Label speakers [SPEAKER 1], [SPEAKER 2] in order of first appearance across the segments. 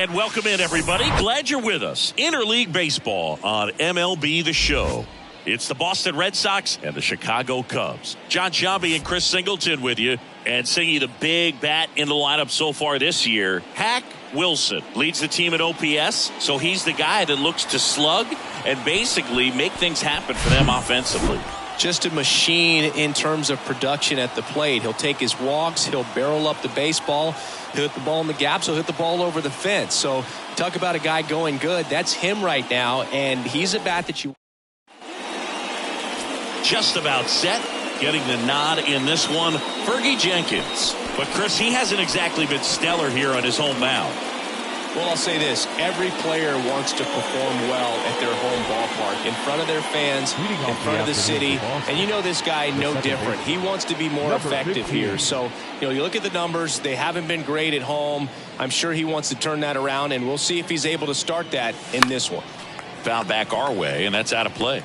[SPEAKER 1] And welcome in, everybody. Glad you're with us. Interleague Baseball on MLB The Show. It's the Boston Red Sox and the Chicago Cubs. John Sciambi and Chris Singleton with you. And singing the big bat in the lineup so far this year, Hack Wilson leads the team at OPS. So he's the guy that looks to slug and basically make things happen for them offensively.
[SPEAKER 2] Just a machine in terms of production at the plate. He'll take his walks. He'll barrel up the baseball. He'll hit the ball in the gaps. He'll hit the ball over the fence. So talk about a guy going good. That's him right now. And he's a bat that you...
[SPEAKER 1] Just about set. Getting the nod in this one, Fergie Jenkins. But Chris, he hasn't exactly been stellar here on his home mound.
[SPEAKER 2] Well, I'll say this. Every player wants to perform well at their home ballpark, in front of their fans, in front of the city. And you know this guy no different. He wants to be more effective here. So, you look at the numbers. They haven't been great at home. I'm sure he wants to turn that around, and we'll see if he's able to start that in this one.
[SPEAKER 1] Foul back our way, and that's out of play.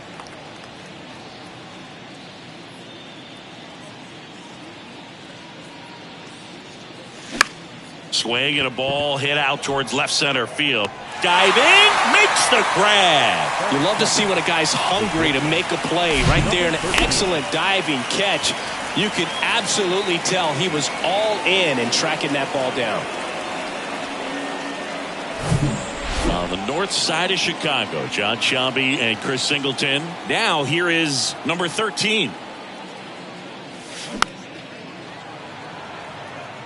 [SPEAKER 1] Swing and a ball hit out towards left center field. Diving, makes the grab.
[SPEAKER 2] You love to see when a guy's hungry to make a play. Right there, an excellent diving catch. You can absolutely tell he was all in tracking that ball down.
[SPEAKER 1] On the north side of Chicago, John Sciambi and Chris Singleton. Now here is number 13.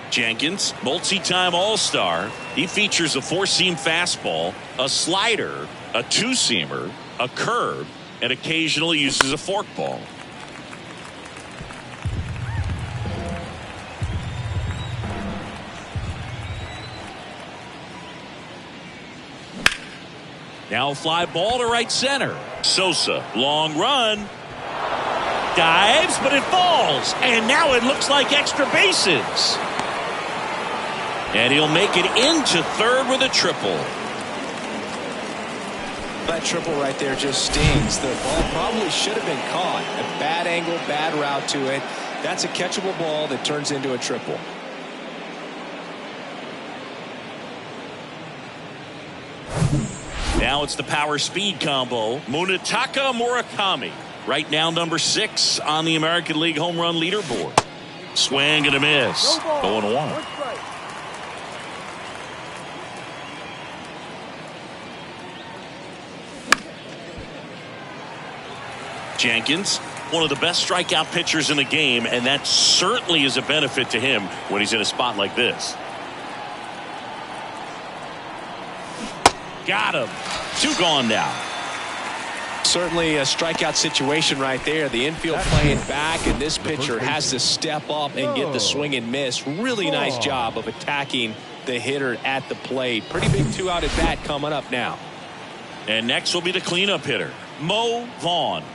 [SPEAKER 1] Jenkins, multi-time All-Star. He features a four-seam fastball, a slider, a two-seamer, a curve, and occasionally uses a forkball. Now a fly ball to right center. Sosa, long run. Dives, but it falls. And now it looks like extra bases. And he'll make it into third with a triple.
[SPEAKER 2] That triple right there just stings. The ball probably should have been caught. A bad angle, bad route to it. That's a catchable ball that turns into a triple.
[SPEAKER 1] Now it's the power speed combo. Munetaka Murakami. Right now number 6 on the American League home run leaderboard. Swing and a miss. 0-1. Jenkins, one of the best strikeout pitchers in the game, and that certainly is a benefit to him when he's in a spot like this. Got him. 2 gone now.
[SPEAKER 2] Certainly a strikeout situation right there. The infield playing back, and this pitcher has to step up and get the swing and miss. Really nice job of attacking the hitter at the plate. Pretty big 2-out at bat coming up now.
[SPEAKER 1] And next will be the cleanup hitter, Mo Vaughn.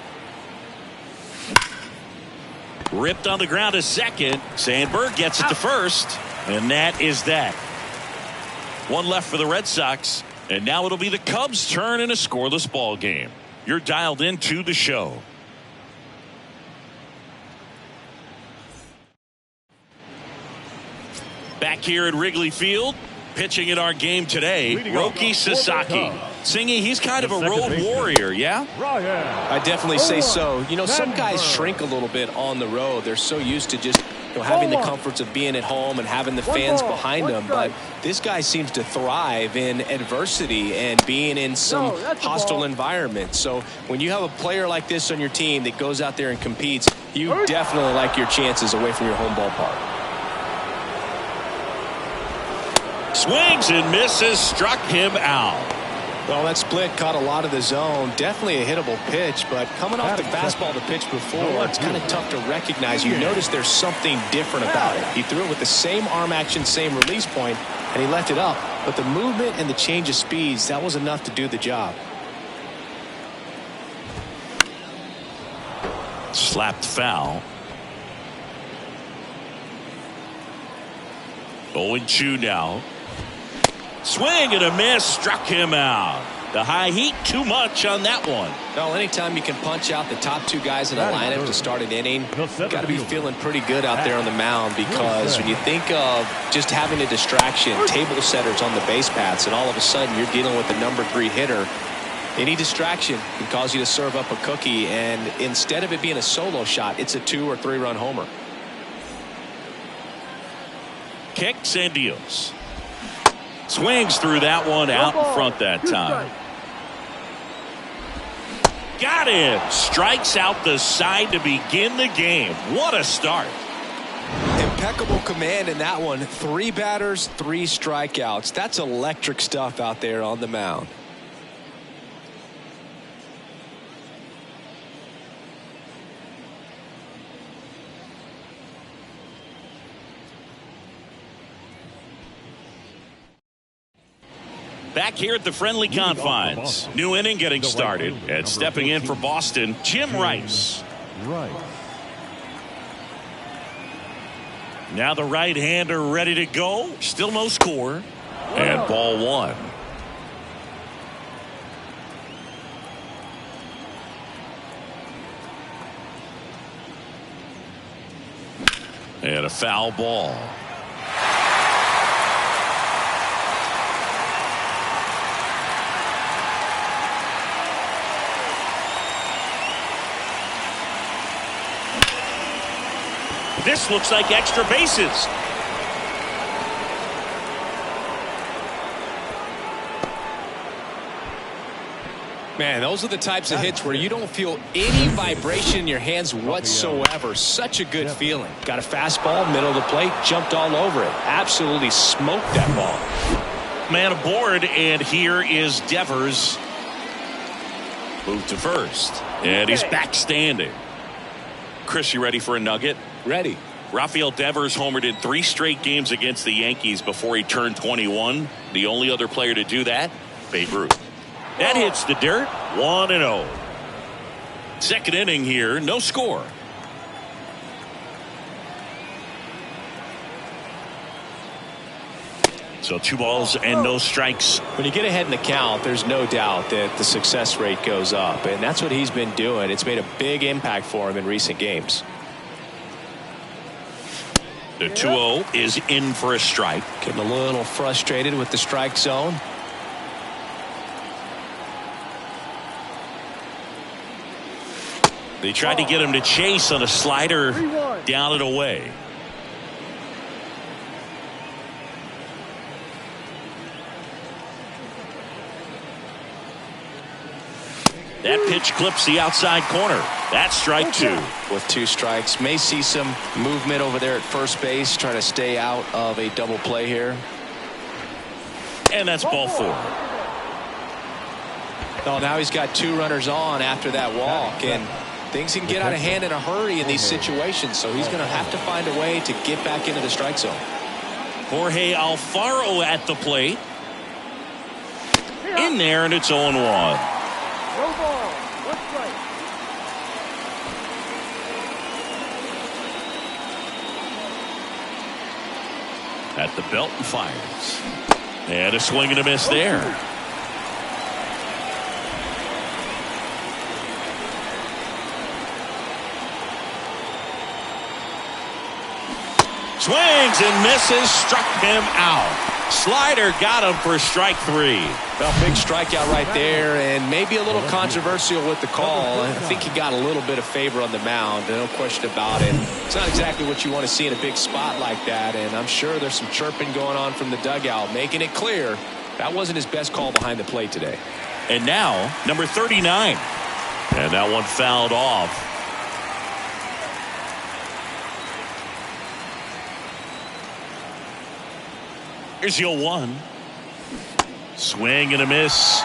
[SPEAKER 1] Ripped on the ground to second. Sandberg gets it to first. And that is that. 1 left for the Red Sox. And now it'll be the Cubs' turn in a scoreless ball game. You're dialed into the show. Back here at Wrigley Field, pitching in our game today, Roki Sasaki. Singy, he's kind of a road warrior, yeah?
[SPEAKER 2] I definitely say so. Some guys shrink a little bit on the road. They're so used to just having the comforts of being at home and having the fans behind them. But this guy seems to thrive in adversity and being in some hostile environment. So when you have a player like this on your team that goes out there and competes, you definitely like your chances away from your home ballpark.
[SPEAKER 1] Swings and misses, struck him out.
[SPEAKER 2] Well, that split caught a lot of the zone. Definitely a hittable pitch, but coming off the fastball the pitch before, it's kind of tough to recognize. You notice there's something different about it. He threw it with the same arm action, same release point, and he left it up. But the movement and the change of speeds, that was enough to do the job.
[SPEAKER 1] Slapped foul. 0-2 now. Swing and a miss, struck him out. The high heat, too much on that one.
[SPEAKER 2] Well, anytime you can punch out the top two guys in a lineup to start an inning, you've got to be feeling pretty good out there on the mound, because when you think of just having a distraction, table setters on the base paths, and all of a sudden you're dealing with the #3 hitter, any distraction can cause you to serve up a cookie, and instead of it being a solo shot, it's a 2 or 3 run homer.
[SPEAKER 1] Kicks and deals. Swings through that one out in front that time. Got him. Strikes out the side to begin the game. What a start.
[SPEAKER 2] Impeccable command in that one. 3 batters, 3 strikeouts. That's electric stuff out there on the mound.
[SPEAKER 1] Back here at the friendly confines. New inning getting started. And stepping in for Boston, Jim Rice. Now the right-hander ready to go. Still no score. And ball 1. And a foul ball. This looks like extra bases.
[SPEAKER 2] Man, those are the types of hits where you don't feel any vibration in your hands whatsoever. Such a good feeling. Got a fastball, middle of the plate, jumped all over it. Absolutely smoked that ball.
[SPEAKER 1] Man aboard, and here is Devers. Move to first. And he's back standing. Chris, you ready for a nugget?
[SPEAKER 2] Ready.
[SPEAKER 1] Rafael Devers homered in 3 straight games against the Yankees before he turned 21. The only other player to do that, Babe Ruth. That hits the dirt. 1-0. Second inning here, no score. So 2 balls and no strikes.
[SPEAKER 2] When you get ahead in the count, there's no doubt that the success rate goes up, and that's what he's been doing. It's made a big impact for him in recent games.
[SPEAKER 1] The 2-0 is in for a strike.
[SPEAKER 2] Getting a little frustrated with the strike zone.
[SPEAKER 1] They tried to get him to chase on a slider down and away. That pitch clips the outside corner. That's strike 2.
[SPEAKER 2] With 2 strikes, may see some movement over there at first base, trying to stay out of a double play here.
[SPEAKER 1] And that's ball 4.
[SPEAKER 2] Oh, now he's got 2 runners on after that walk, and things can get out of hand in a hurry in these situations, so he's going to have to find a way to get back into the strike zone.
[SPEAKER 1] Jorge Alfaro at the plate. In there, and it's 0-1. At the belt and fires. And a swing and a miss there. Swings and misses, struck him out. Slider got him for strike 3.
[SPEAKER 2] Well, big strikeout right there, and maybe a little controversial with the call. I think he got a little bit of favor on the mound, no question about it. It's not exactly what you want to see in a big spot like that, and I'm sure there's some chirping going on from the dugout, making it clear that wasn't his best call behind the plate today.
[SPEAKER 1] And now, number 39. And that one fouled off. Here's the 0-1. Swing and a miss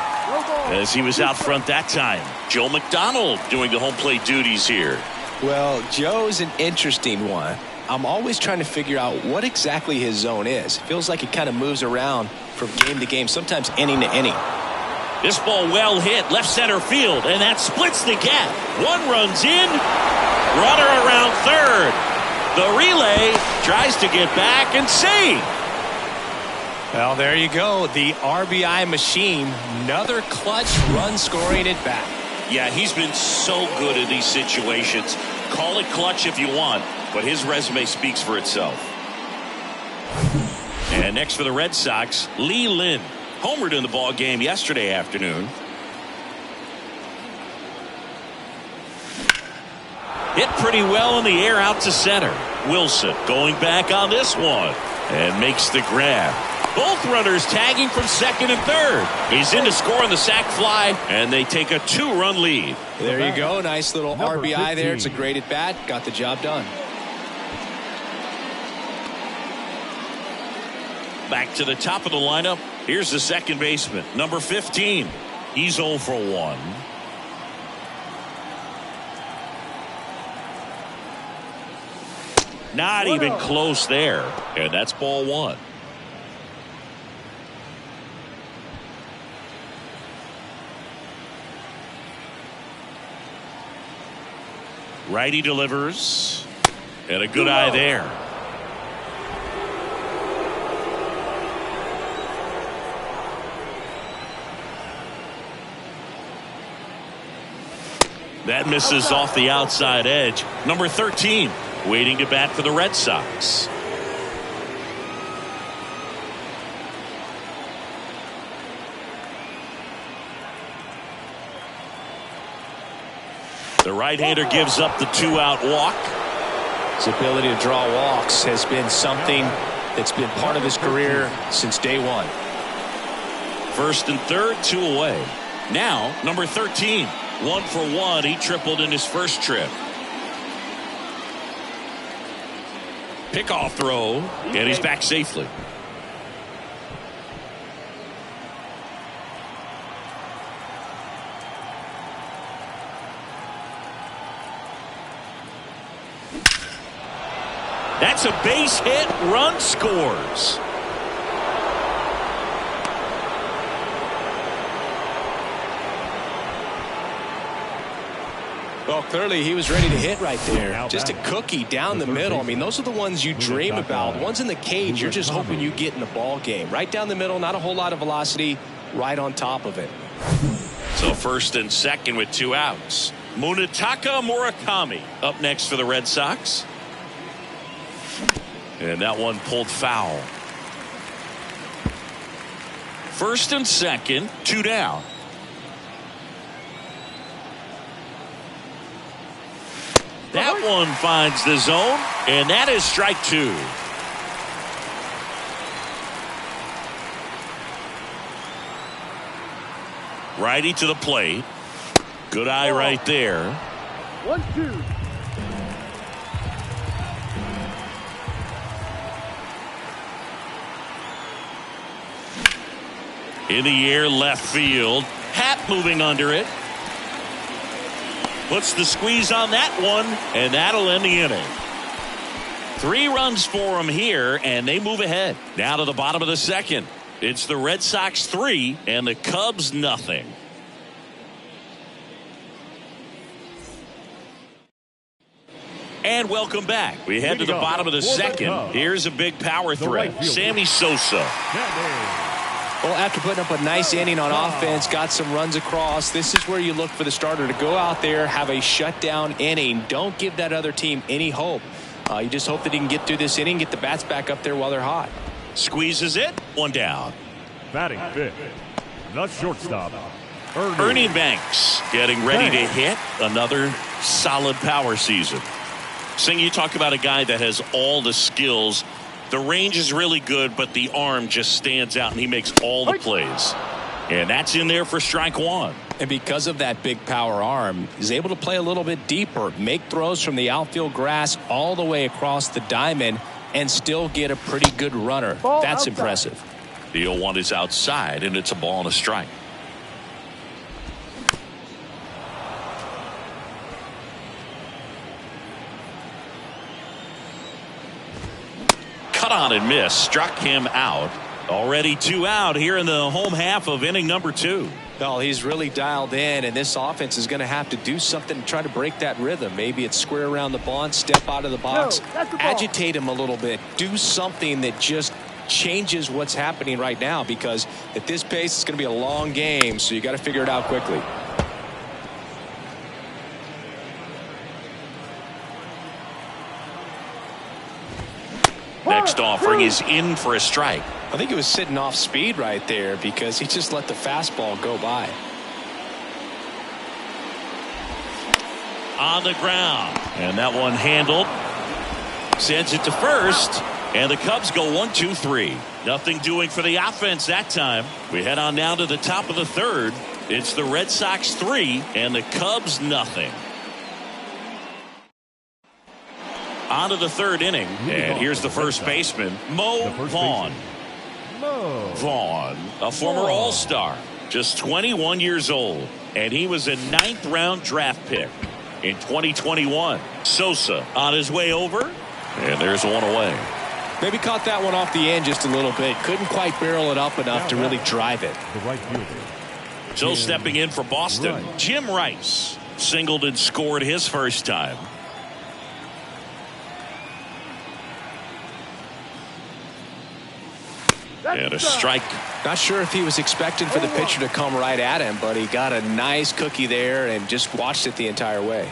[SPEAKER 1] as he was out front that time. Joe McDonald doing the home plate duties here.
[SPEAKER 2] Well, Joe's an interesting one. I'm always trying to figure out what exactly his zone is. It feels like he kind of moves around from game to game, sometimes inning to inning.
[SPEAKER 1] This ball well hit left center field, and that splits the gap. One runs in, runner around third. The relay tries to get back and save.
[SPEAKER 2] Well, there you go. The RBI machine. Another clutch run scoring at bat.
[SPEAKER 1] Yeah, he's been so good in these situations. Call it clutch if you want, but his resume speaks for itself. And next for the Red Sox, Lee Lin. Homered in the ball game yesterday afternoon. Hit pretty well in the air out to center. Wilson going back on this one and makes the grab. Both runners tagging from second and third. He's in to score on the sac fly, and they take a 2-run lead.
[SPEAKER 2] There you go. Nice little RBI there. It's a great at bat. Got the job done.
[SPEAKER 1] Back to the top of the lineup. Here's the second baseman, number 15. He's 0 for 1. Not even close there. And that's ball 1. Righty delivers. And a good eye there. That misses off the outside edge. Number 13 waiting to bat for the Red Sox. The right-hander gives up the 2-out walk.
[SPEAKER 2] His ability to draw walks has been something that's been part of his career since day one.
[SPEAKER 1] First and third, 2 away. Now, number 13, 1 for 1. He tripled in his first trip. Pickoff throw, and he's back safely. That's a base hit. Run scores.
[SPEAKER 2] Well, clearly he was ready to hit right there. Just a cookie down the middle. I mean, those are the ones you dream about. Ones in the cage, you're just hoping you get in the ball game. Right down the middle, not a whole lot of velocity, right on top of it.
[SPEAKER 1] So first and second with 2 outs. Munetaka Murakami up next for the Red Sox. And that one pulled foul. First and second, 2 down. That one finds the zone, and that is strike 2. Righty to the plate. Good eye right there.
[SPEAKER 3] 1-2.
[SPEAKER 1] In the air, left field. Happ moving under it. Puts the squeeze on that one, and that'll end the inning. 3 runs for them here, and they move ahead. Now to the bottom of the second. It's the Red Sox 3 and the Cubs nothing. And welcome back. We head to the bottom of the second. Here's a big power threat. Sammy Sosa.
[SPEAKER 2] Well, after putting up a nice inning on offense, got some runs across, this is where you look for the starter to go out there, have a shutdown inning. Don't give that other team any hope. You just hope that he can get through this inning, get the bats back up there while they're hot.
[SPEAKER 1] Squeezes it. 1 down.
[SPEAKER 3] Batting fifth, the shortstop,
[SPEAKER 1] Ernie Banks getting ready to hit another solid power season. Sing, you talk about a guy that has all the skills. The range is really good, but the arm just stands out, and he makes all the plays. And that's in there for strike 1.
[SPEAKER 2] And because of that big power arm, he's able to play a little bit deeper, make throws from the outfield grass all the way across the diamond, and still get a pretty good runner. That's impressive.
[SPEAKER 1] The 0-1 is outside, and it's a ball and a strike. Cut on and miss. Struck him out. Already 2 out here in the home half of inning number 2.
[SPEAKER 2] Well, he's really dialed in, and this offense is going to have to do something to try to break that rhythm. Maybe it's square around the bunt, step out of the box, agitate him a little bit, do something that just changes what's happening right now, because at this pace it's going to be a long game, so you got to figure it out quickly.
[SPEAKER 1] Next offering is in for a strike.
[SPEAKER 2] I think he was sitting off speed right there because he just let the fastball go by.
[SPEAKER 1] On the ground, and that one handled. Sends it to first, and the Cubs go 1-2-3. Nothing doing for the offense that time. We head on down to the top of the third. It's the Red Sox 3 and the Cubs nothing. On to the third inning, and here's the first baseman, Mo Vaughn. Vaughn, a former All-Star, just 21 years old, and he was a 9th round draft pick in 2021. Sosa on his way over, and there's one away.
[SPEAKER 2] Maybe caught that one off the end just a little bit. Couldn't quite barrel it up enough to really drive it.
[SPEAKER 3] The right fielder.
[SPEAKER 1] So stepping in for Boston, Jim Rice singled and scored his first time. And a strike.
[SPEAKER 2] Not sure if he was expecting for the pitcher to come right at him, but he got a nice cookie there and just watched it the entire way.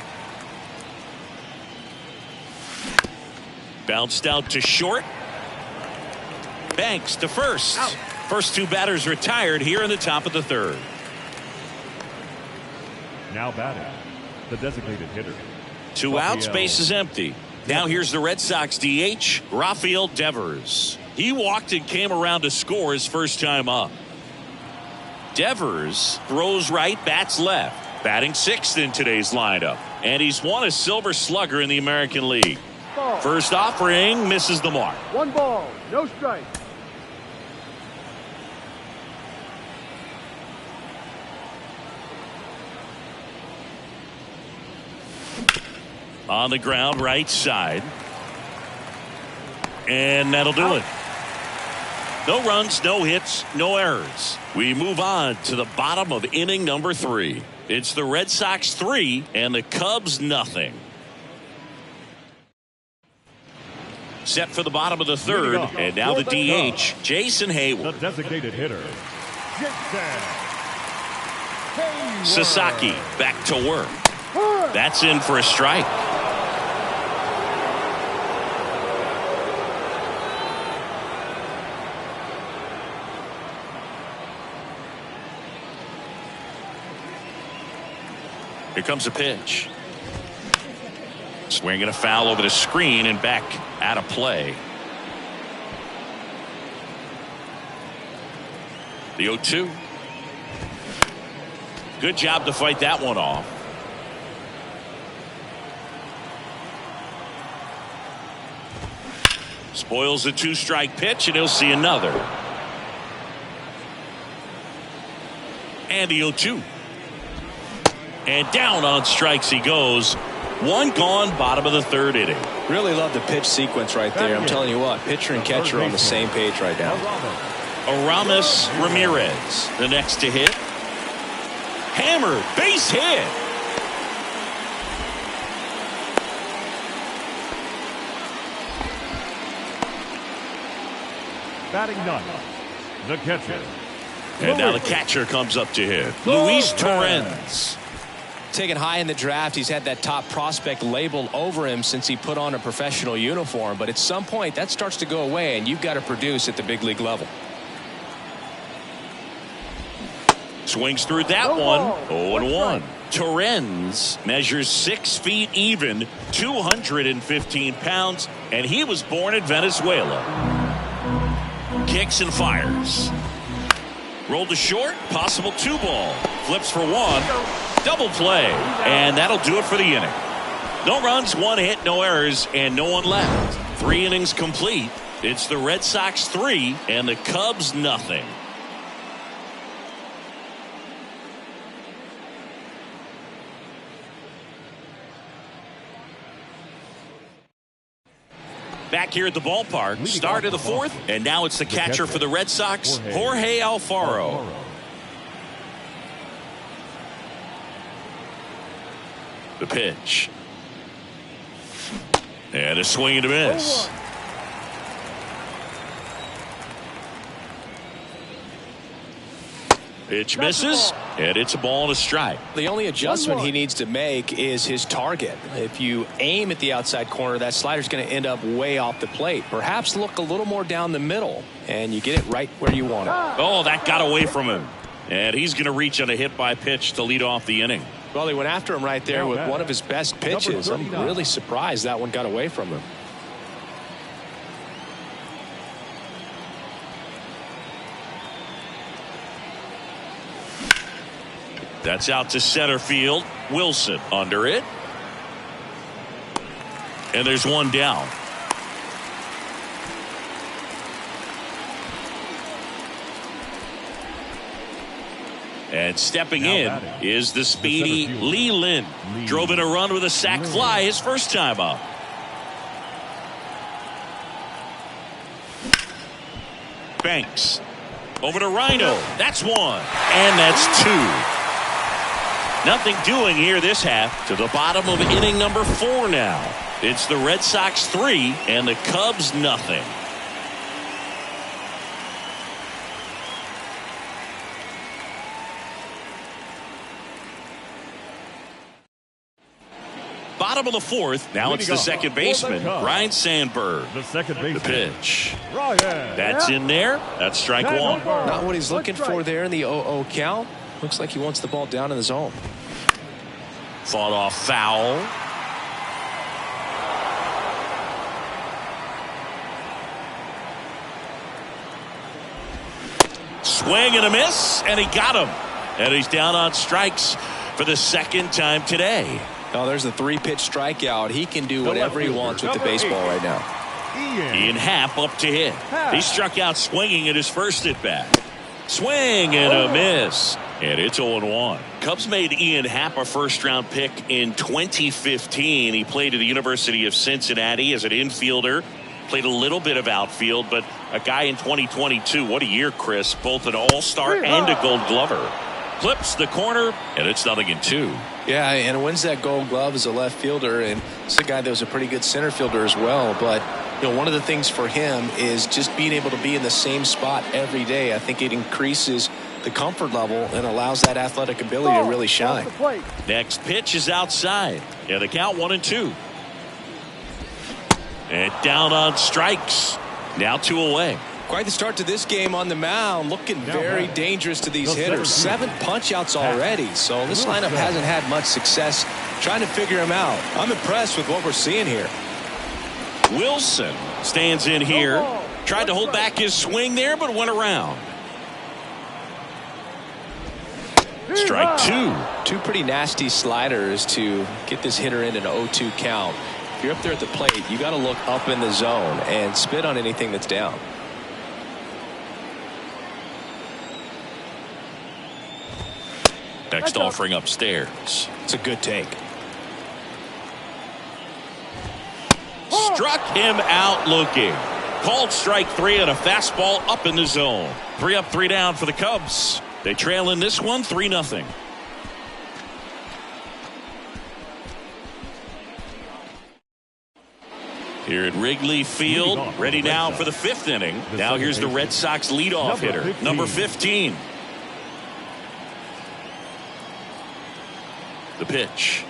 [SPEAKER 1] Bounced out to short. Banks to first. First two batters retired here in the top of the third.
[SPEAKER 3] Now batting, the designated hitter.
[SPEAKER 1] Two outs, base is empty. Now here's the Red Sox DH, Rafael Devers. He walked and came around to score his first time up. Devers throws right, bats left. Batting sixth in today's lineup. And he's won a Silver Slugger in the American League. First offering misses the mark.
[SPEAKER 4] 1 ball, no strike.
[SPEAKER 1] On the ground, right side. And that'll do it. No runs, no hits, no errors. We move on to the bottom of inning number 3. It's the Red Sox 3 and the Cubs nothing. Set for the bottom of the third, and now the DH, Jason Hayward.
[SPEAKER 3] The designated hitter,
[SPEAKER 1] Sasaki back to work. That's in for a strike. Here comes a pitch. Swinging a foul over the screen and back out of play. The 0-2. Good job to fight that one off. Spoils the 2-strike pitch, and he'll see another. And the 0-2. And down on strikes he goes. One gone, bottom of the third inning.
[SPEAKER 2] Really love the pitch sequence right there. I'm telling you what, pitcher and catcher on the same page right now.
[SPEAKER 1] Aramis Ramirez, the next to hit. Hammered, base hit.
[SPEAKER 3] batting ninth, the catcher.
[SPEAKER 1] And now the catcher comes up to hit. Luis Torrens.
[SPEAKER 2] Taken high in the draft, he's had that top prospect label over him since he put on a professional uniform. But at some point, that starts to go away, and you've got to produce at the big league level.
[SPEAKER 1] Swings through that one. 0-1. Torrens measures 6 feet even, 215 pounds, and he was born in Venezuela. Kicks and fires. Rolled to short, possible 2-ball. Flips for 1. Double play, and that'll do it for the inning. No runs, 1 hit, no errors, and no one left. 3 innings complete. It's the Red Sox 3 and the Cubs nothing. Back here at the ballpark, start of the 4th, and now it's the catcher for the Red Sox, Jorge Alfaro. The pitch. And a swing and a miss. Pitch misses, and it's a ball and a strike.
[SPEAKER 2] The only adjustment he needs to make is his target. If you aim at the outside corner, that slider's going to end up way off the plate. Perhaps look a little more down the middle, and you get it right where you want it.
[SPEAKER 1] Oh, that got away from him. And he's going to reach on a hit by pitch to lead off the inning.
[SPEAKER 2] Well, he went after him right there with one of his best pitches. I'm really surprised that one got away from him.
[SPEAKER 1] That's out to center field. Wilson under it. And there's one down. And stepping in is the speedy Leland. Drove in a run with a sac fly his first time up. Banks. Over to Rhino. That's one. And that's two. Nothing doing here this half. To the bottom of inning number 4 now. It's the Red Sox 3 and the Cubs nothing. Bottom of the 4th. Now it's the second baseman, Ryan Sandberg.
[SPEAKER 3] The second baseman.
[SPEAKER 1] The pitch. That's in there. That's strike one.
[SPEAKER 2] Not what he's looking for there in the 0-0 count. Looks like he wants the ball down in the zone.
[SPEAKER 1] Fought off foul. Swing and a miss, and he got him. And he's down on strikes for the second time today.
[SPEAKER 2] Oh, there's a 3-pitch strikeout. He can do whatever he wants with the baseball right now.
[SPEAKER 1] Ian Happ up to hit. He struck out swinging at his first at bat. Swing and a miss. And it's 0-1. Cubs made Ian Happ a first-round pick in 2015. He played at the University of Cincinnati as an infielder. Played a little bit of outfield, but a guy in 2022. What a year, Chris. Both an all-star and a gold glover. Clips the corner, and it's 0-2.
[SPEAKER 2] Yeah, and wins that gold glove as a left fielder, and it's a guy that was a pretty good center fielder as well. But one of the things for him is just being able to be in the same spot every day. I think it increases the comfort level and allows that athletic ability to really shine.
[SPEAKER 1] Next pitch is outside. Yeah, the count 1-2. And down on strikes. Now 2 away.
[SPEAKER 2] Quite the start to this game on the mound. Looking very dangerous to these hitters. 7 punch-outs already. So this lineup hasn't had much success trying to figure him out. I'm impressed with what we're seeing here.
[SPEAKER 1] Wilson stands in here. Tried to hold back his swing there, but went around. Strike 2.
[SPEAKER 2] 2 pretty nasty sliders to get this hitter in an 0-2 count. If you're up there at the plate, you got to look up in the zone and spit on anything that's down.
[SPEAKER 1] Next offering upstairs.
[SPEAKER 2] It's a good take.
[SPEAKER 1] Struck him out looking. Called strike 3 on a fastball up in the zone. 3 up, 3 down for the Cubs. They trail in this one 3-0. Here at Wrigley Field, ready now for the 5th inning. Now here's the Red Sox leadoff hitter, number 15. The pitch.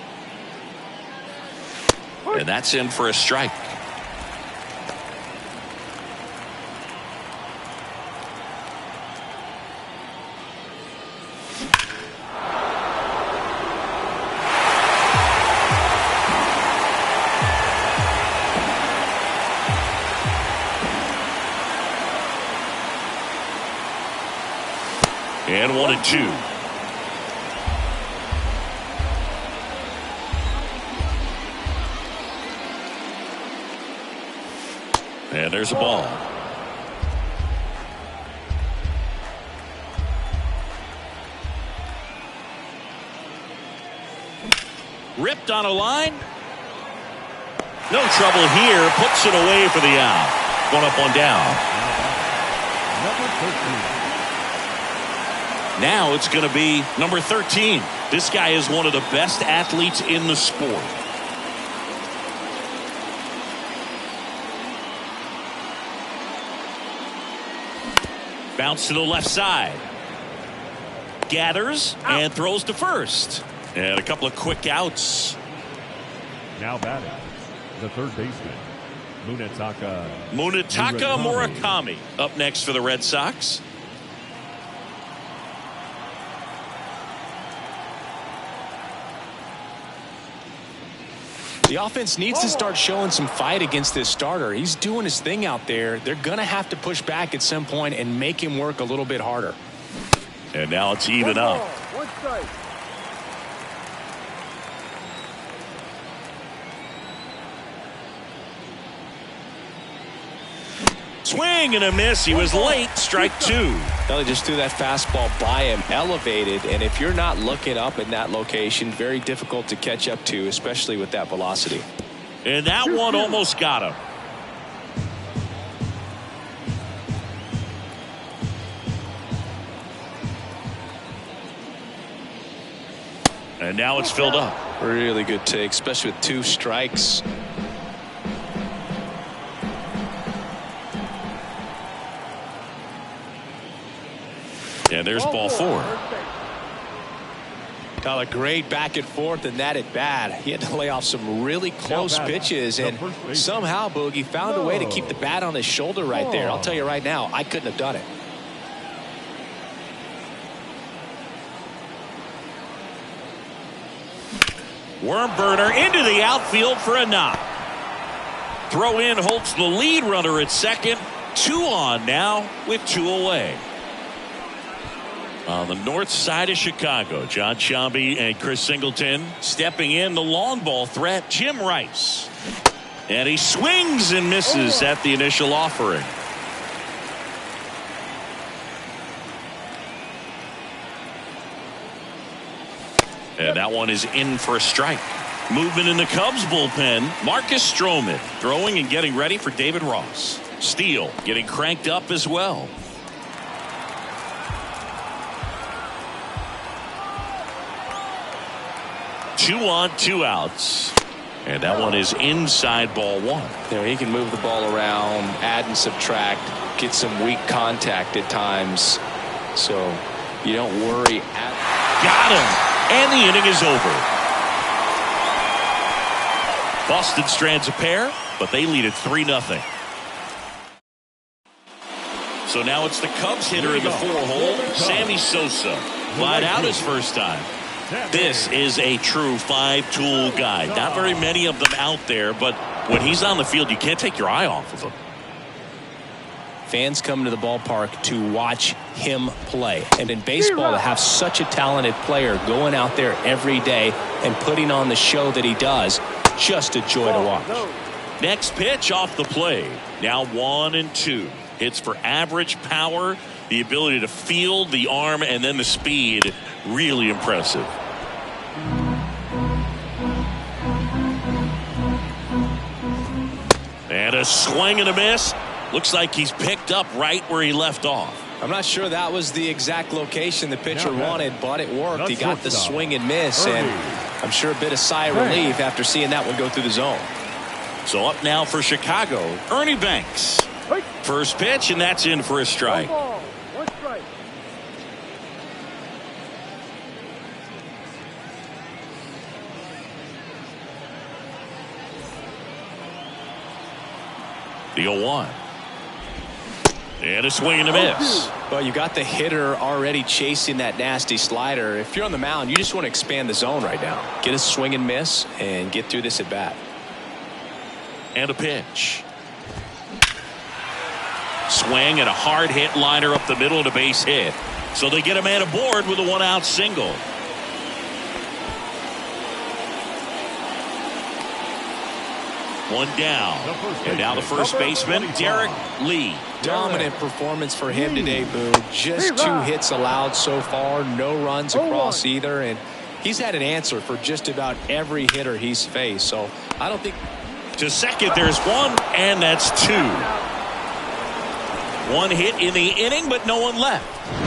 [SPEAKER 1] And that's in for a strike. And 1-2. And there's a ball. Ripped on a line. No trouble here. Puts it away for the out. 1 up, 1 down. Now it's going to be number 13. This guy is one of the best athletes in the sport. Bounce to the left side. gathers and throws to first. And a couple of quick outs.
[SPEAKER 3] Now batting, the third baseman, Munetaka
[SPEAKER 1] Murakami up next for the Red Sox.
[SPEAKER 2] The offense needs to start showing some fight against this starter. He's doing his thing out there. They're going to have to push back at some point and make him work a little bit harder.
[SPEAKER 1] And now it's even up. Swing and a miss. He was late. Strike two.
[SPEAKER 2] They just threw that fastball by him, elevated, and if you're not looking up in that location, very difficult to catch up to, especially with that velocity.
[SPEAKER 1] And that one almost got him. And now it's filled up.
[SPEAKER 2] Really good take, especially with 2 strikes.
[SPEAKER 1] And there's ball 4.
[SPEAKER 2] Got a great back and forth and that at bat. He had to lay off some really close pitches, and somehow Boogie found a way to keep the bat on his shoulder right there. I'll tell you right now, I couldn't have done it.
[SPEAKER 1] Worm burner into the outfield for a knock. Throw in holds the lead runner at second. 2 on now with 2 away. On the north side of Chicago, John Sciambi and Chris Singleton stepping in. The long ball threat, Jim Rice. And he swings and misses at the initial offering. And that one is in for a strike. Movement in the Cubs bullpen. Marcus Stroman throwing and getting ready for David Ross. Steele getting cranked up as well. Two on, 2 outs. And that one is inside ball 1.
[SPEAKER 2] There, he can move the ball around, add and subtract, get some weak contact at times. So you don't worry.
[SPEAKER 1] Got him. And the inning is over. Boston strands a pair, but they lead at 3-0. So now it's the Cubs hitter in the 4-hole, Sammy Sosa. Flied out his first time. This is a true 5-tool guy. Not very many of them out there, but when he's on the field, you can't take your eye off of him.
[SPEAKER 2] Fans come to the ballpark to watch him play. And in baseball, to have such a talented player going out there every day and putting on the show that he does, just a joy to watch.
[SPEAKER 1] Next pitch off the plate. Now 1-2. Hits for average power, the ability to field, the arm, and then the speed. Really impressive. And a swing and a miss. Looks like he's picked up right where he left off.
[SPEAKER 2] I'm not sure that was the exact location the pitcher wanted, but it worked. He got the swing and miss, and I'm sure a bit of sigh of relief after seeing that one go through the zone.
[SPEAKER 1] So up now for Chicago, Ernie Banks. First pitch, and that's in for a strike. The 0-1. And a swing and a miss.
[SPEAKER 2] Well, you got the hitter already chasing that nasty slider. If you're on the mound, you just want to expand the zone right now. Get a swing and miss and get through this at bat.
[SPEAKER 1] And a pitch. Swing and a hard hit liner up the middle and a base hit. So they get a man aboard with a 1-out single. One down. And now the first baseman, Derek Lee.
[SPEAKER 2] Dominant performance for him today, Boo. Just 2 hits allowed so far. No runs across either. And he's had an answer for just about every hitter he's faced. So I don't think.
[SPEAKER 1] To second, there's one, and that's 2. 1 hit in the inning, but no one left.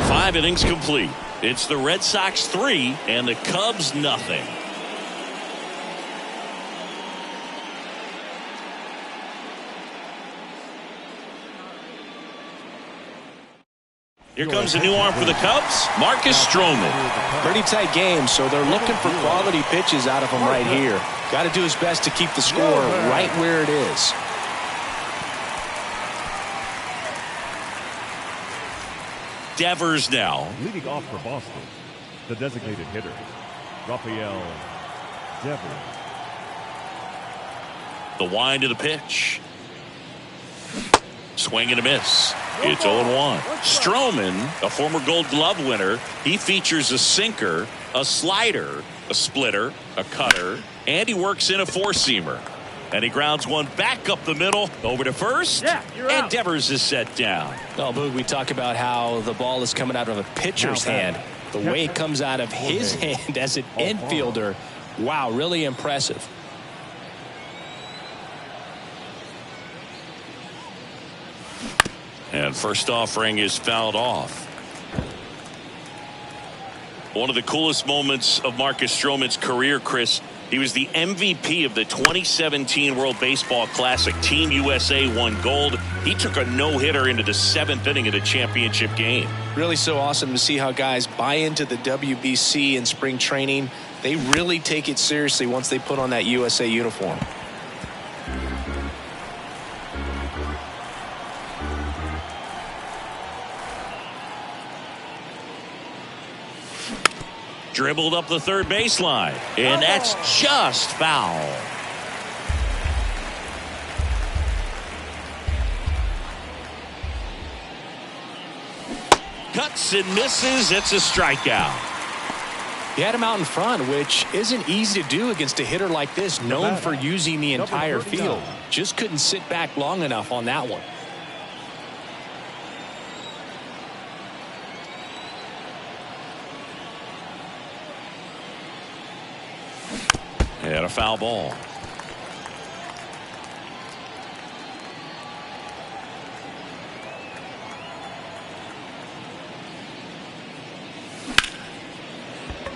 [SPEAKER 1] 5 innings complete. It's the Red Sox 3 and the Cubs nothing. Here comes a new arm for the Cubs, Marcus Stroman.
[SPEAKER 2] Pretty tight game, so they're looking for quality pitches out of him right here. Got to do his best to keep the score right where it is.
[SPEAKER 1] Devers now.
[SPEAKER 3] Leading off for Boston, the designated hitter, Rafael Devers.
[SPEAKER 1] The wind of the pitch. Swing and a miss. It's 0-1. Stroman, a former Gold Glove winner, he features a sinker, a slider, a splitter, a cutter, and he works in a four-seamer. And he grounds one back up the middle, over to first, and Devers is set down.
[SPEAKER 2] Oh, Boog, we talk about how the ball is coming out of a pitcher's hand. The way it comes out of his hand as an infielder, wow, really impressive.
[SPEAKER 1] And first offering is fouled off. One of the coolest moments of Marcus Stroman's career, Chris, he was the MVP of the 2017 World Baseball Classic. Team USA won gold. He took a no-hitter into the 7th inning of the championship game.
[SPEAKER 2] Really so awesome to see how guys buy into the WBC in spring training. They really take it seriously once they put on that USA uniform.
[SPEAKER 1] Dribbled up the third baseline, and that's just foul. Cuts and misses. It's a strikeout.
[SPEAKER 2] He had him out in front, which isn't easy to do against a hitter like this, known for using the entire field. Just couldn't sit back long enough on that one.
[SPEAKER 1] And a foul ball.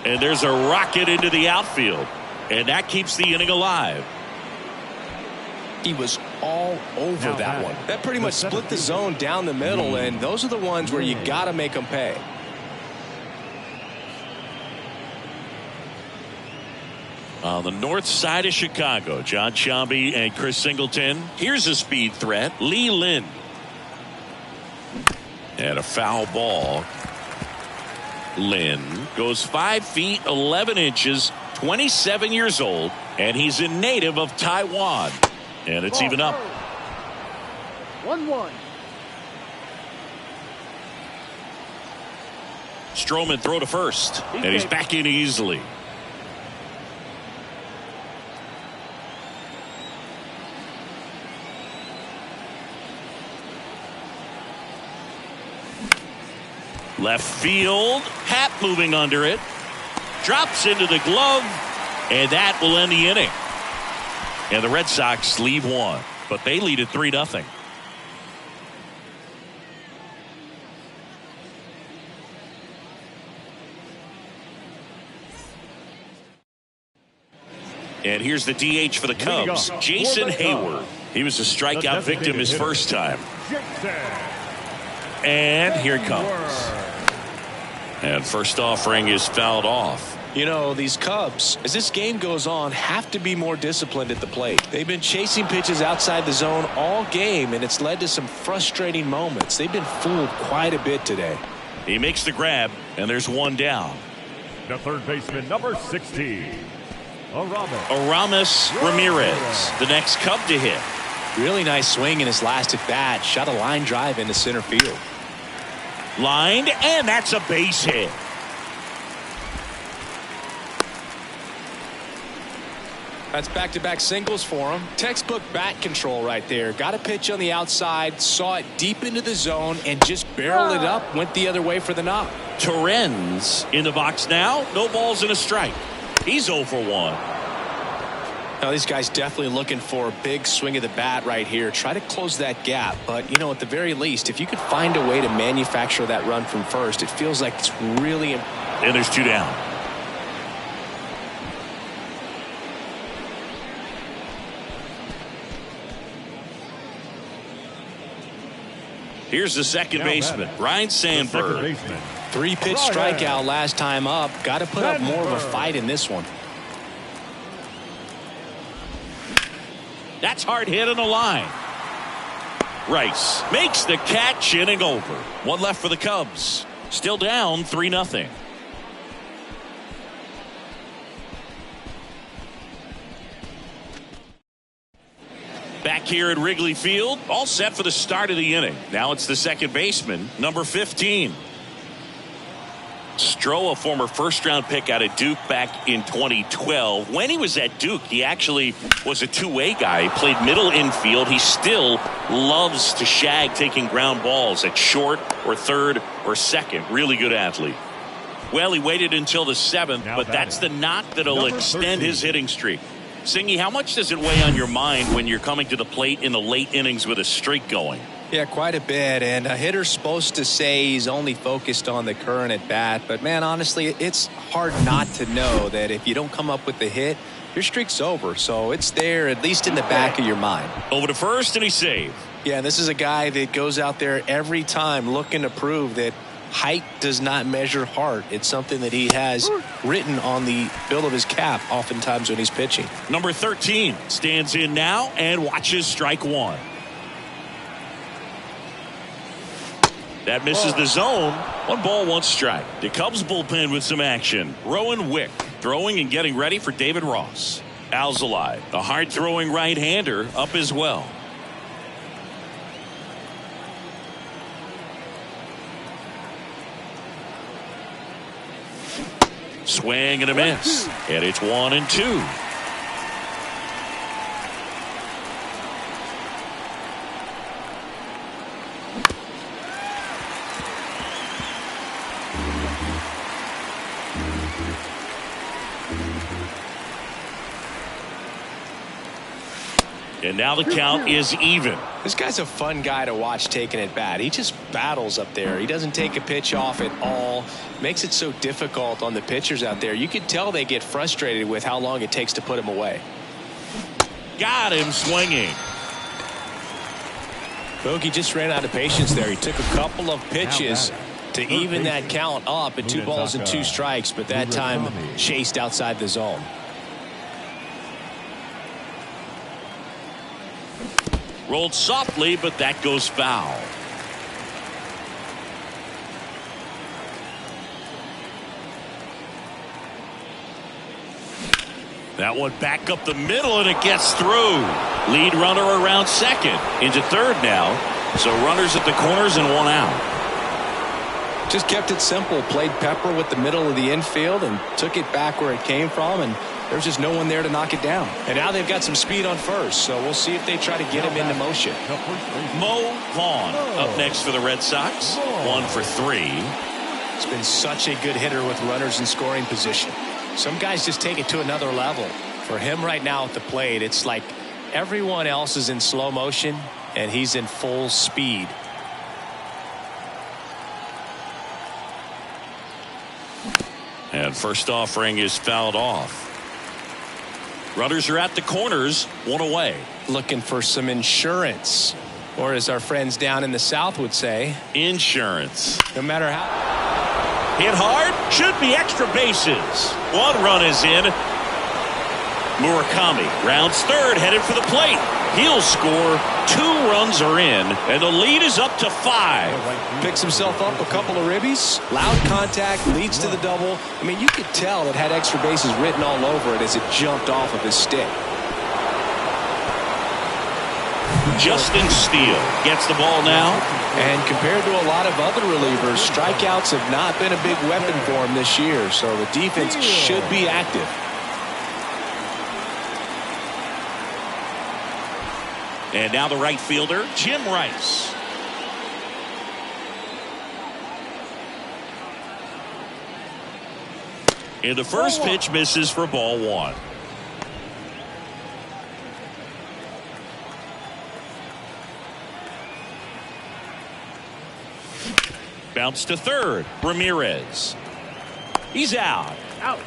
[SPEAKER 1] And there's a rocket into the outfield. And that keeps the inning alive.
[SPEAKER 2] He was all over that one. That pretty much split the zone down the middle, and those are the ones where you got to make them pay.
[SPEAKER 1] On the north side of Chicago, John Sciambi and Chris Singleton. Here's a speed threat, Lee Lin. And a foul ball. Lin goes 5 feet 11 inches, 27 years old, and he's a native of Taiwan. And it's even up.
[SPEAKER 4] 1-1.
[SPEAKER 1] Stroman throw to first, and he's back in easily. Left field, Happ moving under it, drops into the glove, and that will end the inning. And the Red Sox leave one, but they lead at 3-0. And here's the DH for the Cubs, Jason Hayward. He was a strikeout victim his first time. And here it comes. And first offering is fouled off.
[SPEAKER 2] You know, these Cubs, as this game goes on, have to be more disciplined at the plate. They've been chasing pitches outside the zone all game, and it's led to some frustrating moments. They've been fooled quite a bit today.
[SPEAKER 1] He makes the grab, and there's one down.
[SPEAKER 3] The third baseman, number 60,
[SPEAKER 1] Aramis Ramirez, the next Cub to hit.
[SPEAKER 2] Really nice swing in his last at bat. Shot a line drive into center field.
[SPEAKER 1] Lined, and that's a base hit.
[SPEAKER 2] That's back-to-back singles for him. Textbook bat control right there. Got a pitch on the outside, saw it deep into the zone, and just barreled it up, went the other way for the knock.
[SPEAKER 1] Torrens in the box now. No balls and a strike. He's 0 for 1.
[SPEAKER 2] Now, these guys definitely looking for a big swing of the bat right here. Try to close that gap. But, you know, at the very least, if you could find a way to manufacture that run from first, it feels like it's really important.
[SPEAKER 1] And there's 2 down. Here's the second baseman, Ryan Sandberg.
[SPEAKER 2] 3-pitch strikeout last time up. Got to put up more of a fight in this one.
[SPEAKER 1] That's hard hit on the line. Rice makes the catch, inning over. One left for the Cubs. Still down 3-0. Back here at Wrigley Field, all set for the start of the inning. Now it's the second baseman, number 15. Stroh, a former first-round pick out of Duke back in 2012. When he was at Duke, he actually was a two-way guy. He played middle infield. He still loves to shag taking ground balls at short or third or second. Really good athlete. Well, he waited until the 7th, but that's the knock that'll extend his hitting streak. Singy, how much does it weigh on your mind when you're coming to the plate in the late innings with a streak going?
[SPEAKER 2] Yeah, quite a bit. And a hitter's supposed to say he's only focused on the current at bat. But, man, honestly, it's hard not to know that if you don't come up with the hit, your streak's over. So it's there, at least in the back of your mind.
[SPEAKER 1] Over to first, and he's saved.
[SPEAKER 2] Yeah, this is a guy that goes out there every time looking to prove that height does not measure heart. It's something that he has written on the bill of his cap oftentimes when he's pitching.
[SPEAKER 1] Number 13 stands in now and watches strike one. That misses the zone. 1 ball, 1 strike. The Cubs bullpen with some action. Rowan Wick throwing and getting ready for David Ross. Alzolay, the hard-throwing right-hander, up as well. Swing and a miss. And it's 1-2. And now the count is even.
[SPEAKER 2] This guy's a fun guy to watch taking at bat. He just battles up there. He doesn't take a pitch off at all. Makes it so difficult on the pitchers out there. You can tell they get frustrated with how long it takes to put him away.
[SPEAKER 1] Got him swinging.
[SPEAKER 2] Bogey just ran out of patience there. He took a couple of pitches to even that count up at 2 balls and 2 strikes, but that time chased outside the zone.
[SPEAKER 1] Rolled softly, but that goes foul. That one back up the middle, and it gets through. Lead runner around second. Into third now. So runners at the corners and 1 out.
[SPEAKER 2] Just kept it simple. Played pepper with the middle of the infield and took it back where it came from, and there's just no one there to knock it down. And now they've got some speed on first, so we'll see if they try to get him into motion.
[SPEAKER 1] Mo Vaughn up next for the Red Sox. 1 for 3.
[SPEAKER 2] He's been such a good hitter with runners in scoring position. Some guys just take it to another level. For him right now at the plate, it's like everyone else is in slow motion, and he's in full speed.
[SPEAKER 1] And first offering is fouled off. Runners are at the corners, 1 away.
[SPEAKER 2] Looking for some insurance, or as our friends down in the South would say,
[SPEAKER 1] insurance.
[SPEAKER 2] No matter how
[SPEAKER 1] hit hard, should be extra bases. 1 run is in. Murakami rounds third, headed for the plate. He'll score. 2 runs are in, and the lead is up to 5.
[SPEAKER 2] Picks himself up a couple of ribbies. Loud contact, leads to the double. I mean, you could tell it had extra bases written all over it as it jumped off of his stick.
[SPEAKER 1] Justin Steele gets the ball now.
[SPEAKER 2] And compared to a lot of other relievers, strikeouts have not been a big weapon for him this year, so the defense should be active.
[SPEAKER 1] And now the right fielder, Jim Rice. And the first pitch misses for ball 1. Bounce to third. Ramirez. He's out. Out.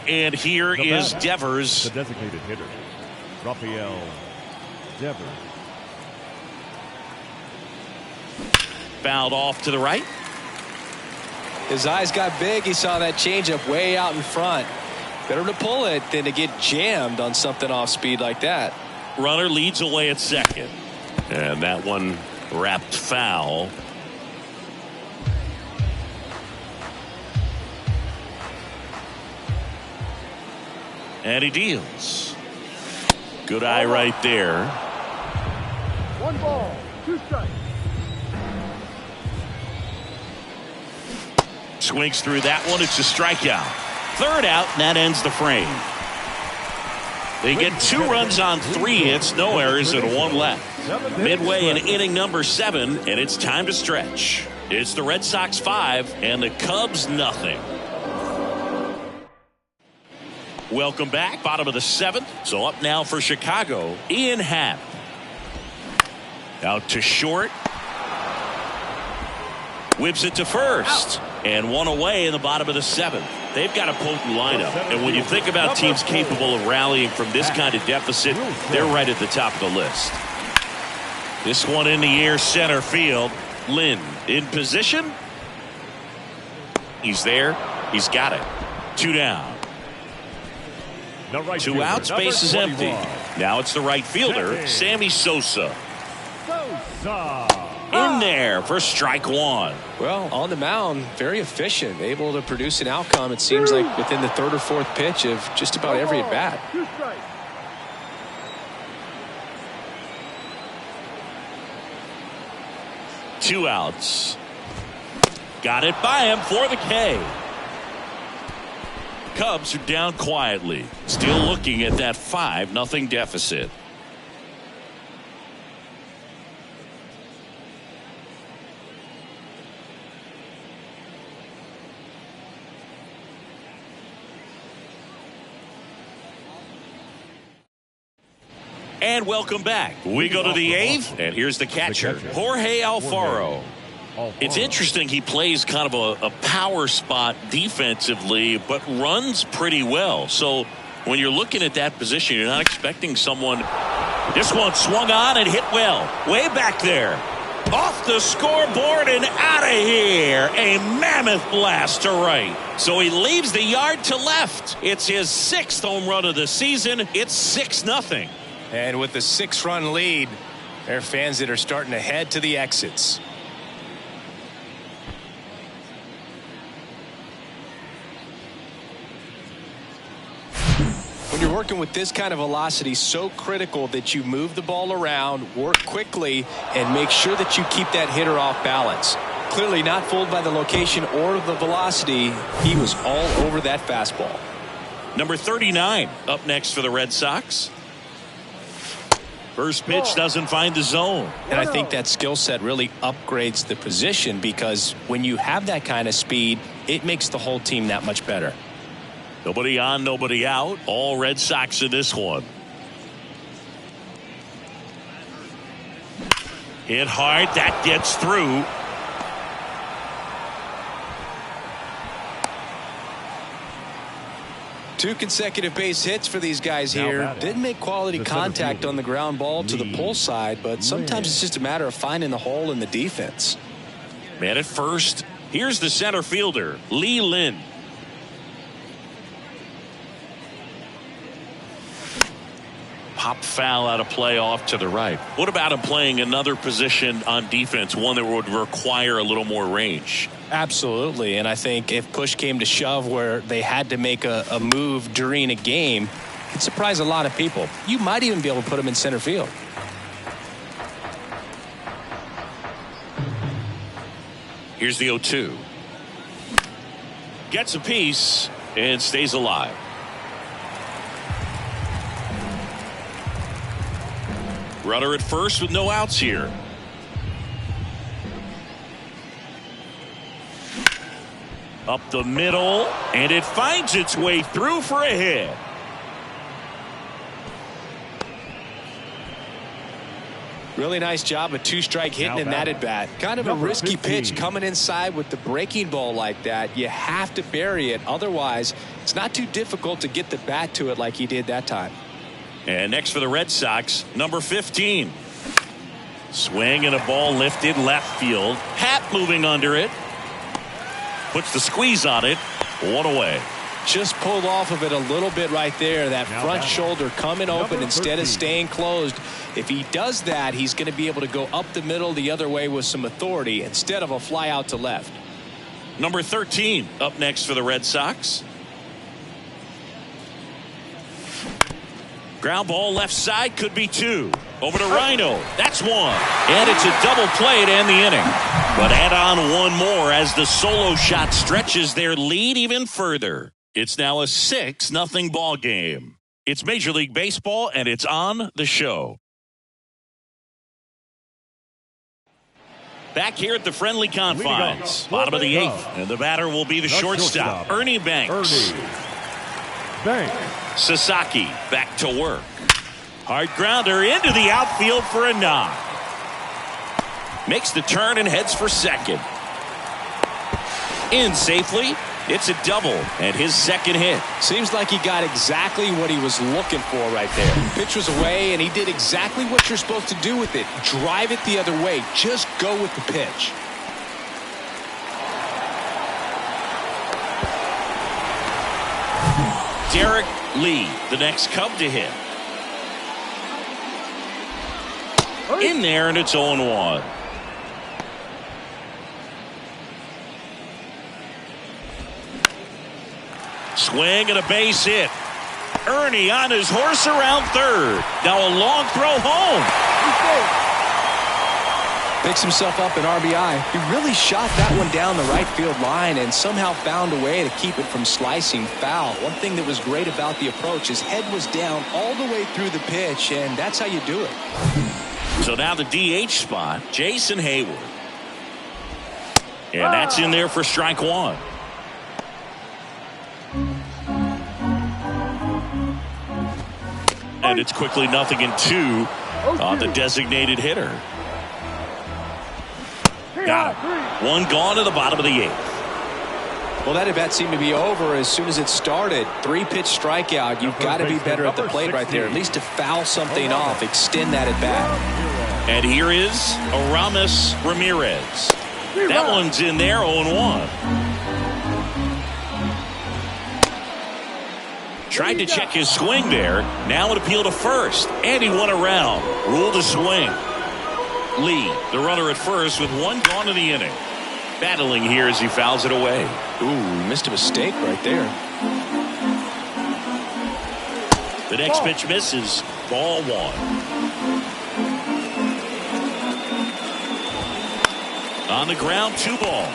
[SPEAKER 1] And here is Devers.
[SPEAKER 3] The designated hitter, Raphael Devers.
[SPEAKER 1] Fouled off to the right.
[SPEAKER 2] His eyes got big. He saw that changeup way out in front. Better to pull it than to get jammed on something off speed like that.
[SPEAKER 1] Runner leads away at second. And that one wrapped foul. And he deals. Good eye right there.
[SPEAKER 4] 1 ball, 2 strikes.
[SPEAKER 1] Swings through that one. It's a strikeout. Third out, and that ends the frame. They get 2 runs on 3 hits, no errors, and 1 left. Midway in inning number 7, and it's time to stretch. It's the Red Sox 5 and the Cubs nothing. Welcome back. Bottom of the 7th. So up now for Chicago, Ian Happ. Out to short. Whips it to first. And 1 away in the bottom of the 7th. They've got a potent lineup. And when you think about teams capable of rallying from this kind of deficit, they're right at the top of the list. This one in the air, center field. Lynn in position. He's there. He's got it. 2 down. 2 outs, base is empty. Now it's the right fielder, Sammy Sosa. In there for strike 1.
[SPEAKER 2] Well, on the mound, very efficient, able to produce an outcome, it seems like, within the 3rd or 4th pitch of just about every at bat.
[SPEAKER 4] 2 strikes.
[SPEAKER 1] Two outs. Got it by him for the K. Cubs are down quietly, still looking at that 5-0 deficit. And welcome back. We go to the 8th, and here's the catcher, Jorge Alfaro. It's interesting, he plays kind of a power spot defensively, but runs pretty well. So when you're looking at that position, you're not expecting someone. This one swung on and hit well. Way back there. Off the scoreboard and out of here. A mammoth blast to right. So he leaves the yard to left. It's his 6th home run of the season. It's 6-0.
[SPEAKER 2] And with the 6-run lead, there are fans that are starting to head to the exits. When you're working with this kind of velocity, so critical that you move the ball around, work quickly, and make sure that you keep that hitter off balance. Clearly not fooled by the location or the velocity. He was all over that fastball.
[SPEAKER 1] Number 39 up next for the Red Sox. First pitch doesn't find the zone.
[SPEAKER 2] And I think that skill set really upgrades the position, because when you have that kind of speed, it makes the whole team that much better.
[SPEAKER 1] Nobody on, nobody out. All Red Sox in this one. Hit hard. That gets through.
[SPEAKER 2] Two consecutive base hits for these guys here. Didn't make quality contact on the ground ball to the pull side, but sometimes it's just a matter of finding the hole in the defense.
[SPEAKER 1] Man at first. Here's the center fielder, Lee Lin. Pop foul out of play off to the right. What about him playing another position on defense, one that would require a little more range?
[SPEAKER 2] Absolutely, and I think if push came to shove where they had to make a move during a game, it'd surprise a lot of people. You might even be able to put him in center field.
[SPEAKER 1] Here's the 0-2. Gets a piece and stays alive. Runner at first with no outs here. Up the middle, and it finds its way through for a hit.
[SPEAKER 2] Really nice job of two-strike hitting in that at-bat. Kind of a risky pitch coming inside with the breaking ball like that. You have to bury it. Otherwise, it's not too difficult to get the bat to it like he did that time.
[SPEAKER 1] And next for the Red Sox, number 15. Swing and a ball lifted left field. Happ moving under it. Puts the squeeze on it. One away.
[SPEAKER 2] Just pulled off of it a little bit right there. That front shoulder coming open instead of staying closed. If he does that, he's going to be able to go up the middle the other way with some authority instead of a fly out to left.
[SPEAKER 1] Number 13 up next for the Red Sox. Ground ball left side, could be 2. Over to Rhino. That's 1. And it's a double play to end the inning. But add on one more as the solo shot stretches their lead even further. It's now a 6-0 ball game. It's Major League Baseball, and it's on the show. Back here at the friendly confines. Bottom of the 8th. And the batter will be the shortstop, Ernie Banks. Sasaki back to work. Hard grounder into the outfield for a knock. Makes the turn and heads for second. In safely. It's a double and his second hit.
[SPEAKER 2] Seems like he got exactly what he was looking for right there. Pitch was away and he did exactly what you're supposed to do with it. Drive it the other way. Just go with the pitch.
[SPEAKER 1] Derek Lee, the next Cub to hit. In there, and it's 0-1. Swing and a base hit. Ernie on his horse around third. Now a long throw home.
[SPEAKER 2] Picks himself up an RBI. He really shot that one down the right field line and somehow found a way to keep it from slicing foul. One thing that was great about the approach, his head was down all the way through the pitch, and that's how you do it.
[SPEAKER 1] So now the DH spot, Jason Hayward. And that's in there for strike 1. And it's quickly 0-2 on the designated hitter. Got him. One gone to the bottom of the 8th.
[SPEAKER 2] Well, that at bat seemed to be over as soon as it started. 3-pitch strikeout. You've got to be better at the plate right there, at least to foul something off, extend that at bat.
[SPEAKER 1] And here is Aramis Ramirez. That one's in there, 0-1. Tried to check his swing there. Now an appeal to first. And he won around. Ruled a swing. Lee, the runner at first with one gone in the inning. Battling here as he fouls it away.
[SPEAKER 2] Ooh, missed a mistake right there.
[SPEAKER 1] The next pitch misses. Ball 1. On the ground, 2 ball.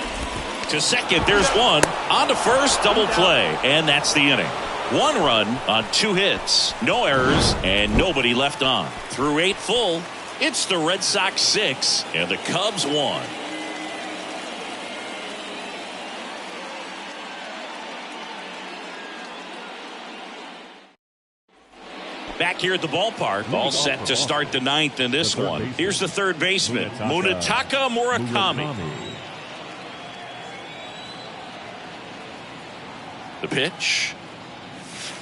[SPEAKER 1] To second, there's 1. On to first, double play. And that's the inning. 1 run on 2 hits. No errors and nobody left on. Through 8 full, it's the Red Sox 6 and the Cubs 1. Back here at the ballpark, all set to start the 9th in this one. Here's the third baseman, Munetaka Murakami. The pitch.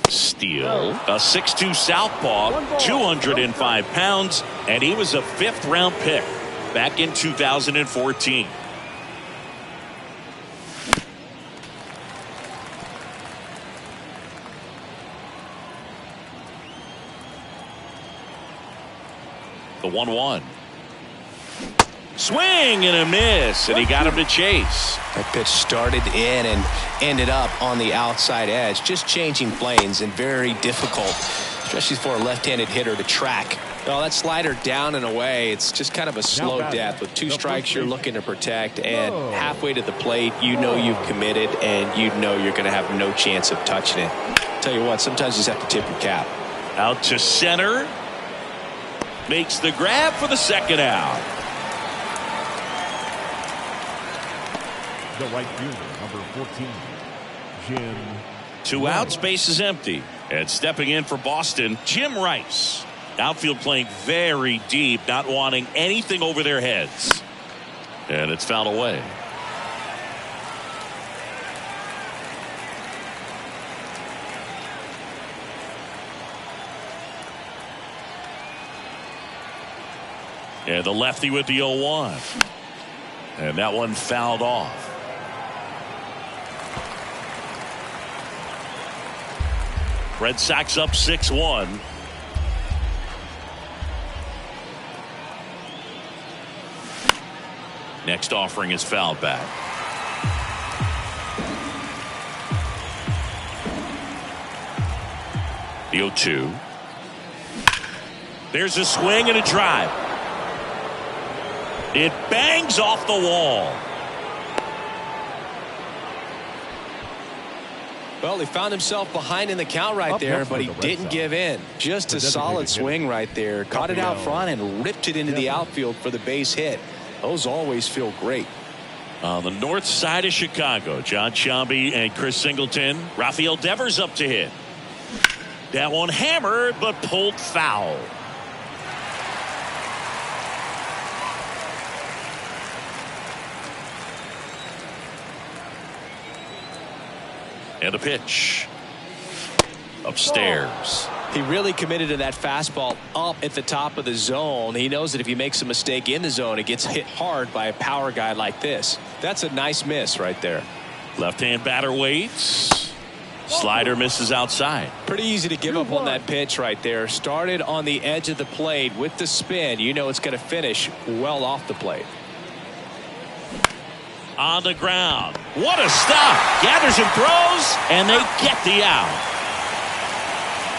[SPEAKER 1] Steele, a 6'2 southpaw, 205 pounds, and he was a 5th-round pick back in 2014. The 1-1. Swing and a miss, and he got him to chase.
[SPEAKER 2] That pitch started in and ended up on the outside edge, just changing planes and very difficult, especially for a left-handed hitter to track. Well, that slider down and away, it's just kind of a slow death. With 2 strikes you're looking to protect, and halfway to the plate, you know you've committed, and you know you're going to have no chance of touching it. Tell you what, sometimes you just have to tip your cap.
[SPEAKER 1] Out to center. Makes the grab for the second out.
[SPEAKER 3] The right fielder, number 14, Jim.
[SPEAKER 1] 2 outs, base is empty. And stepping in for Boston, Jim Rice. Outfield playing very deep, not wanting anything over their heads. And it's fouled away. And the lefty with the 0-1. And that one fouled off. Red Sox up 6-1. Next offering is fouled back. The 0-2. There's a swing and a drive. It bangs off the wall.
[SPEAKER 2] Well, he found himself behind in the count right there, but he didn't give in. Just a solid swing right there. Caught it out front and ripped it into the outfield for the base hit. Those always feel great.
[SPEAKER 1] On the north side of Chicago, John Sciambi and Chris Singleton. Rafael Devers up to hit. That one hammered but pulled foul. And a pitch. Upstairs.
[SPEAKER 2] He really committed to that fastball up at the top of the zone. He knows that if he makes a mistake in the zone, it gets hit hard by a power guy like this. That's a nice miss right there.
[SPEAKER 1] Left-hand batter waits. Slider misses outside.
[SPEAKER 2] Pretty easy to give up on that pitch right there. Started on the edge of the plate with the spin. You know it's going to finish well off the plate.
[SPEAKER 1] On the ground. What a stop. Gathers and throws, and they get the out.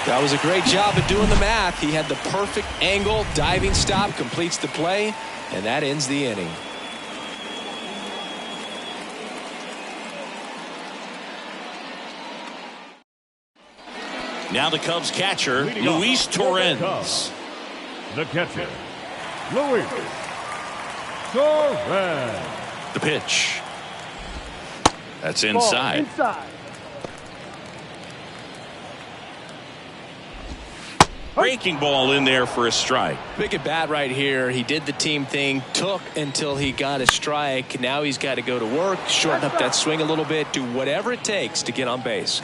[SPEAKER 2] That was a great job of doing the math. He had the perfect angle. Diving stop completes the play, and that ends the inning.
[SPEAKER 1] Now the Cubs catcher, Luis Torrens.
[SPEAKER 3] The catcher, Luis Torrens.
[SPEAKER 1] The pitch. That's inside. Breaking ball in there for a strike.
[SPEAKER 2] Big at bat right here. He did the team thing, took until he got a strike. Now he's got to go to work, shorten up that swing a little bit, do whatever it takes to get on base.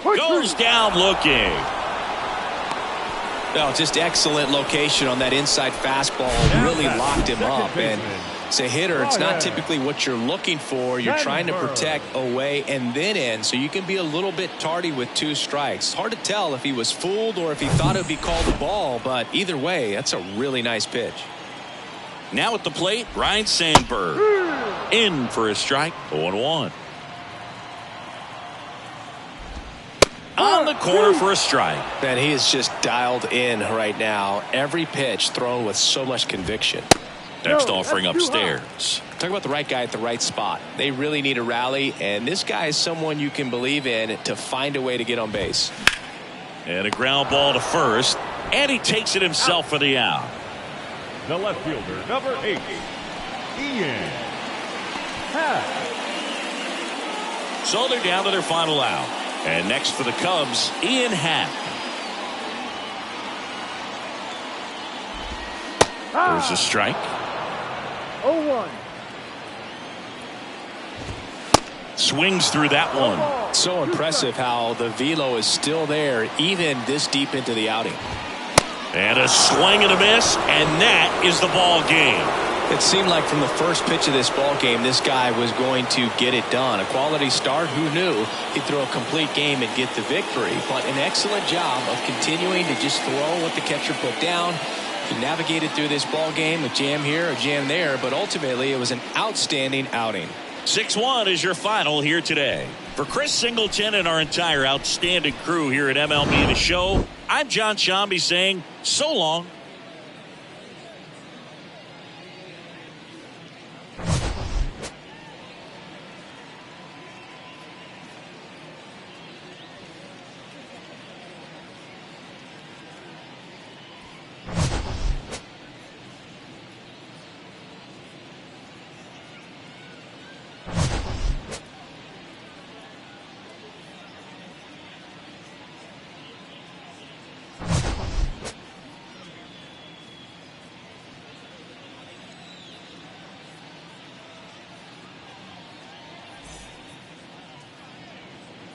[SPEAKER 1] Goes down looking.
[SPEAKER 2] No, just excellent location on that inside fastball. Really locked him up. And as a hitter, it's not typically what you're looking for. You're trying to protect away and then in, so you can be a little bit tardy with 2 strikes. It's hard to tell if he was fooled or if he thought it would be called a ball, but either way, that's a really nice pitch.
[SPEAKER 1] Now at the plate, Ryan Sandberg. In for a strike, 0-1. On the corner for a strike.
[SPEAKER 2] Man, he is just dialed in right now. Every pitch thrown with so much conviction.
[SPEAKER 1] Next offering upstairs.
[SPEAKER 2] Talk about the right guy at the right spot. They really need a rally, and this guy is someone you can believe in to find a way to get on base.
[SPEAKER 1] And a ground ball to first, and he takes it himself for the out.
[SPEAKER 3] The left fielder, number 8, Ian Happ.
[SPEAKER 1] So they're down to their final out. And next for the Cubs, Ian Happ. There's a strike.
[SPEAKER 4] 0-1.
[SPEAKER 1] Swings through that one.
[SPEAKER 2] So impressive how the velo is still there even this deep into the outing.
[SPEAKER 1] And a swing and a miss, and that is the ball game.
[SPEAKER 2] It seemed like from the first pitch of this ball game, this guy was going to get it done. A quality start. Who knew he'd throw a complete game and get the victory? But an excellent job of continuing to just throw what the catcher put down. He navigated through this ball game, a jam here, a jam there, but ultimately it was an outstanding outing.
[SPEAKER 1] 6-1 is your final here today. For Chris Singleton and our entire outstanding crew here at MLB The Show, I'm John Sciambi saying so long.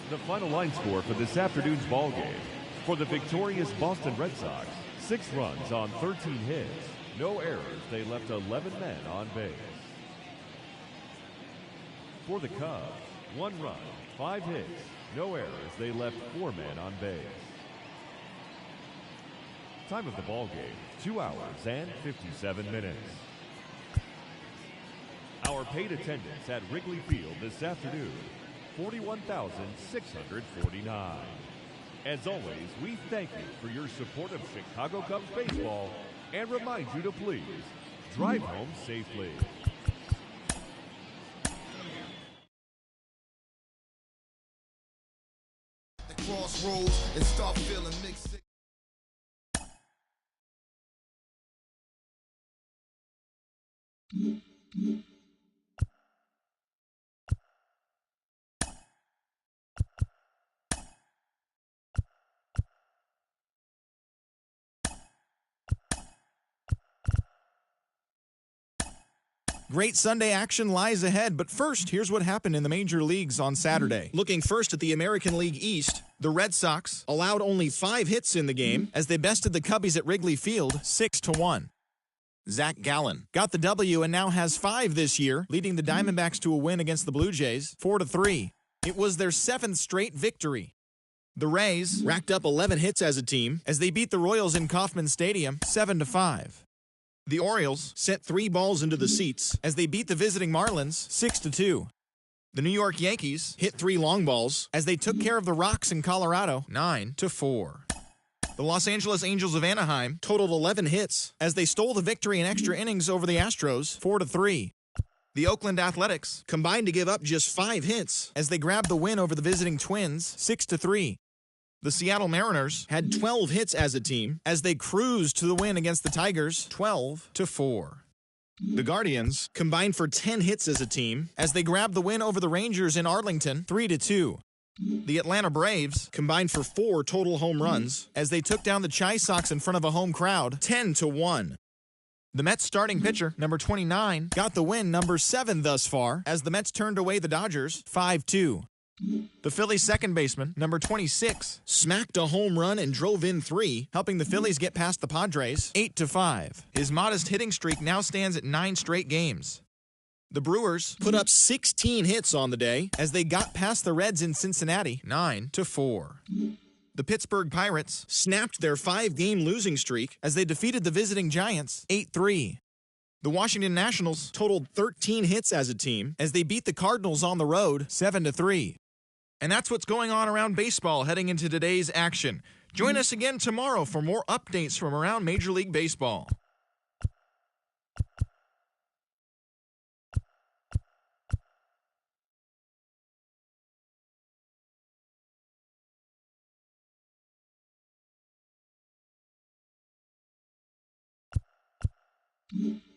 [SPEAKER 3] The final line score for this afternoon's ball game. For the victorious Boston Red Sox, 6 runs on 13 hits, no errors. They left 11 men on base. For the Cubs, 1 run, 5 hits, no errors. They left 4 men on base. Time of the ball game, 2 hours and 57 minutes. Our paid attendance at Wrigley Field this afternoon, 41,649. As always, we thank you for your support of Chicago Cubs baseball and remind you to please drive home safely.
[SPEAKER 5] The crossroads and start feeling mixed.
[SPEAKER 6] Great Sunday action lies ahead, but first, here's what happened in the major leagues on Saturday. Looking first at the American League East, the Red Sox allowed only 5 hits in the game as they bested the Cubbies at Wrigley Field 6-1. Zach Gallen got the W and now has 5 this year, leading the Diamondbacks to a win against the Blue Jays 4-3. It was their 7th straight victory. The Rays racked up 11 hits as a team as they beat the Royals in Kauffman Stadium 7-5. The Orioles sent 3 balls into the seats as they beat the visiting Marlins 6-2. The New York Yankees hit 3 long balls as they took care of the Rocks in Colorado 9-4. The Los Angeles Angels of Anaheim totaled 11 hits as they stole the victory in extra innings over the Astros 4-3. The Oakland Athletics combined to give up just 5 hits as they grabbed the win over the visiting Twins 6-3. The Seattle Mariners had 12 hits as a team as they cruised to the win against the Tigers 12-4. The Guardians combined for 10 hits as a team as they grabbed the win over the Rangers in Arlington 3-2. The Atlanta Braves combined for 4 total home runs as they took down the Chi Sox in front of a home crowd 10-1. The Mets starting pitcher, number 29, got the win, number 7 thus far, as the Mets turned away the Dodgers 5-2. The Phillies second baseman, number 26, smacked a home run and drove in 3, helping the Phillies get past the Padres 8-5. His modest hitting streak now stands at 9 straight games. The Brewers put up 16 hits on the day as they got past the Reds in Cincinnati 9-4. The Pittsburgh Pirates snapped their 5-game losing streak as they defeated the visiting Giants 8-3. The Washington Nationals totaled 13 hits as a team as they beat the Cardinals on the road 7-3. And that's what's going on around baseball heading into today's action. Join us again tomorrow for more updates from around Major League Baseball.
[SPEAKER 5] Mm-hmm.